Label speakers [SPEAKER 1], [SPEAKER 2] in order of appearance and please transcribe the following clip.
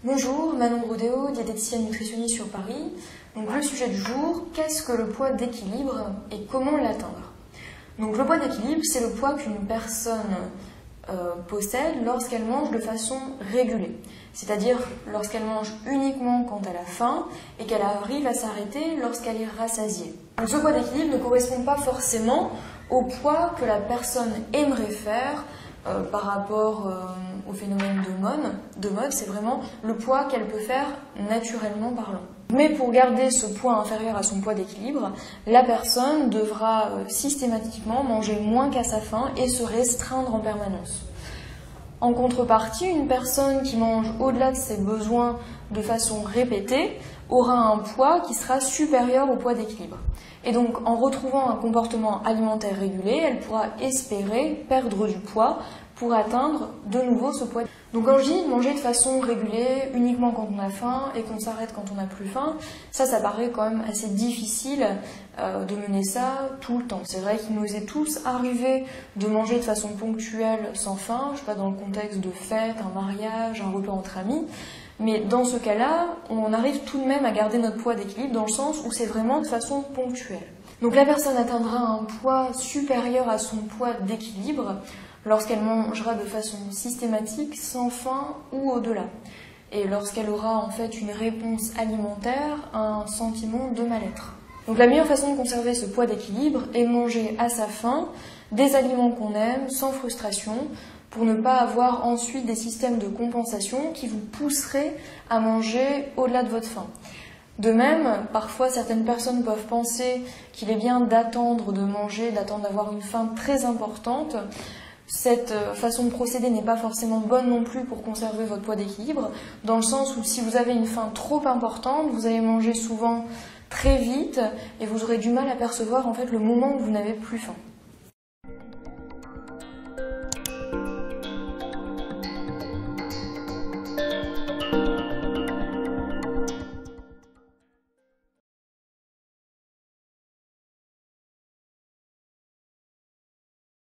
[SPEAKER 1] Bonjour, Manon Rodéo, diététicienne nutritionniste sur Paris. Donc le sujet du jour, qu'est-ce que le poids d'équilibre et comment l'atteindre? Donc le poids d'équilibre, c'est le poids qu'une personne possède lorsqu'elle mange de façon régulée. C'est-à-dire lorsqu'elle mange uniquement quand elle a faim et qu'elle arrive à s'arrêter lorsqu'elle est rassasiée. Donc ce poids d'équilibre ne correspond pas forcément au poids que la personne aimerait faire par rapport au phénomène de mode, c'est vraiment le poids qu'elle peut faire naturellement parlant. Mais pour garder ce poids inférieur à son poids d'équilibre, la personne devra systématiquement manger moins qu'à sa faim et se restreindre en permanence. En contrepartie, une personne qui mange au-delà de ses besoins de façon répétée aura un poids qui sera supérieur au poids d'équilibre. Et donc, en retrouvant un comportement alimentaire régulé, elle pourra espérer perdre du poids pour atteindre de nouveau ce poids. Donc quand je dis manger de façon régulée, uniquement quand on a faim et qu'on s'arrête quand on n'a plus faim, ça paraît quand même assez difficile de mener ça tout le temps. C'est vrai qu'il nous est tous arrivé de manger de façon ponctuelle sans faim, je sais pas, dans le contexte de fête, un mariage, un repas entre amis. Mais dans ce cas-là, on arrive tout de même à garder notre poids d'équilibre dans le sens où c'est vraiment de façon ponctuelle. Donc la personne atteindra un poids supérieur à son poids d'équilibre lorsqu'elle mangera de façon systématique, sans faim ou au-delà. Et lorsqu'elle aura en fait une réponse alimentaire à un sentiment de mal-être. Donc la meilleure façon de conserver ce poids d'équilibre est manger à sa faim des aliments qu'on aime, sans frustration, pour ne pas avoir ensuite des systèmes de compensation qui vous pousseraient à manger au-delà de votre faim. De même, parfois certaines personnes peuvent penser qu'il est bien d'attendre de manger, d'attendre d'avoir une faim très importante. Cette façon de procéder n'est pas forcément bonne non plus pour conserver votre poids d'équilibre, dans le sens où si vous avez une faim trop importante, vous allez manger souvent très vite et vous aurez du mal à percevoir en fait le moment où vous n'avez plus faim.